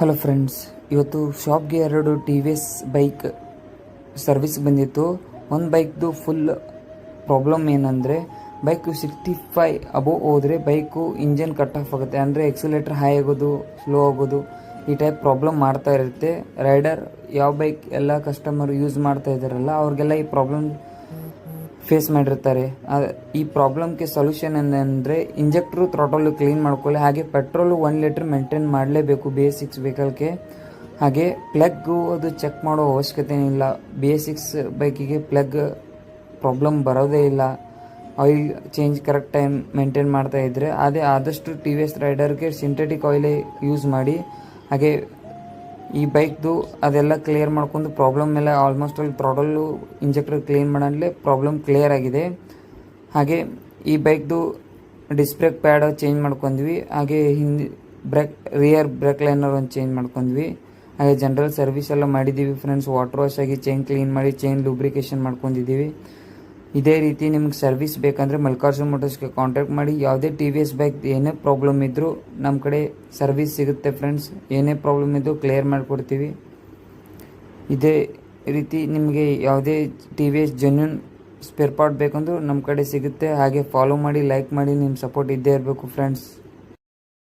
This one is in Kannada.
ಹಲೋ ಫ್ರೆಂಡ್ಸ್, ಇವತ್ತು ಶಾಪ್ಗೆ 2 ಟಿ ವಿ ಎಸ್ ಬೈಕ್ ಸರ್ವಿಸ್ಗೆ ಬಂದಿತ್ತು. ಒಂದು ಬೈಕ್ದು ಫುಲ್ ಪ್ರಾಬ್ಲಮ್ ಏನಂದರೆ, ಬೈಕು 65 ಅಬೋವ್ ಹೋದರೆ ಬೈಕು ಇಂಜನ್ ಕಟ್ ಆಫ್ ಆಗುತ್ತೆ. ಅಂದರೆ ಎಕ್ಸಿಲೇಟರ್ ಹೈ ಆಗೋದು, ಸ್ಲೋ ಆಗೋದು, ಈ ಟೈಪ್ ಪ್ರಾಬ್ಲಮ್ ಮಾಡ್ತಾ ಇರುತ್ತೆ. ರೈಡರ್ ಯಾವ ಬೈಕ್ ಎಲ್ಲ ಕಸ್ಟಮರ್ ಯೂಸ್ ಮಾಡ್ತಾ ಇದ್ದಾರಲ್ಲ ಅವ್ರಿಗೆಲ್ಲ ಈ ಪ್ರಾಬ್ಲಮ್ ಫೇಸ್ ಮಾಡಿರ್ತಾರೆ. ಈ ಪ್ರಾಬ್ಲಮ್ಗೆ ಸೊಲ್ಯೂಷನ್ ಏನಂದರೆ ಇಂಜೆಕ್ಟ್ರು ಥ್ರಾಟಲು ಕ್ಲೀನ್ ಮಾಡ್ಕೊಳ್ಳಿ. ಹಾಗೆ ಪೆಟ್ರೋಲು 1 ಲೀಟ್ರ್ ಮೇಂಟೈನ್ ಮಾಡಲೇಬೇಕು BS6 ವೆಹಿಕಲ್ಗೆ. ಹಾಗೆ ಪ್ಲಗ್ಗು ಅದು ಚೆಕ್ ಮಾಡೋ ಅವಶ್ಯಕತೆ ಇಲ್ಲ. BS6 ಬೈಕಿಗೆ ಪ್ಲಗ್ ಪ್ರಾಬ್ಲಮ್ ಬರೋದೇ ಇಲ್ಲ. Oil change correct time maintain ಮಾಡ್ತಾ ಇದ್ದರೆ ಆದಷ್ಟು TVS ರೈಡರ್ಗೆ ಸಿಂಥೆಟಿಕ್ ಆಯಿಲೇ ಯೂಸ್ ಮಾಡಿ. ಹಾಗೆ ಈ ಬೈಕ್ದು ಅದೆಲ್ಲ ಕ್ಲಿಯರ್ ಮಾಡ್ಕೊಂಡು ಪ್ರಾಬ್ಲಮ್ ಎಲ್ಲ ಆಲ್ಮೋಸ್ಟ್ ಅಲ್ಲಿ ಥ್ರಾಟಲ್ಲು ಇಂಜೆಕ್ಟರ್ ಕ್ಲೀನ್ ಮಾಡಲೇ ಪ್ರಾಬ್ಲಮ್ ಕ್ಲಿಯರ್ ಆಗಿದೆ. ಹಾಗೆ ಈ ಬೈಕ್ದು ಡಿಸ್ಕ್ ಪ್ಯಾಡ್ ಚೇಂಜ್ ಮಾಡ್ಕೊಂಡ್ವಿ. ಹಾಗೆ ರಿಯರ್ ಬ್ರೇಕ್ ಲೈನರ್ ಒಂದು ಚೇಂಜ್ ಮಾಡ್ಕೊಂಡ್ವಿ. ಹಾಗೆ ಜನರಲ್ ಸರ್ವಿಸ್ ಎಲ್ಲ ಮಾಡಿದ್ದೀವಿ ಫ್ರೆಂಡ್ಸ್. ವಾಟರ್ ವಾಶ್ ಆಗಿ ಚೈನ್ ಕ್ಲೀನ್ ಮಾಡಿ ಚೈನ್ ಲೂಬ್ರಿಕೇಷನ್ ಮಾಡ್ಕೊಂಡಿದ್ದೀವಿ. ಇದೇ ರೀತಿ ನಿಮ್ಗೆ ಸರ್ವಿಸ್ ಬೇಕಂದರೆ ಮಲ್ಲಿಕಾರ್ಜುನ್ ಮೋಟರ್ಸ್ಗೆ ಕಾಂಟ್ಯಾಕ್ಟ್ ಮಾಡಿ. ಯಾವುದೇ TVS ಬೈಕ್ ಏನೇ ಪ್ರಾಬ್ಲಮ್ ಇದ್ದರೂ ನಮ್ಮ ಕಡೆ ಸರ್ವಿಸ್ ಸಿಗುತ್ತೆ ಫ್ರೆಂಡ್ಸ್. ಏನೇ ಪ್ರಾಬ್ಲಮ್ ಇದ್ದರೂ ಕ್ಲಿಯರ್ ಮಾಡಿಕೊಡ್ತೀವಿ. ಇದೇ ರೀತಿ ನಿಮಗೆ ಯಾವುದೇ TVS ಜೆನ್ಯೂನ್ ಸ್ಪೇರ್ ಪಾರ್ಟ್ ಬೇಕಂದ್ರೂ ನಮ್ಮ ಕಡೆ ಸಿಗುತ್ತೆ. ಹಾಗೆ ಫಾಲೋ ಮಾಡಿ, ಲೈಕ್ ಮಾಡಿ, ನಿಮ್ಮ ಸಪೋರ್ಟ್ ಇದ್ದೇ ಇರಬೇಕು ಫ್ರೆಂಡ್ಸ್.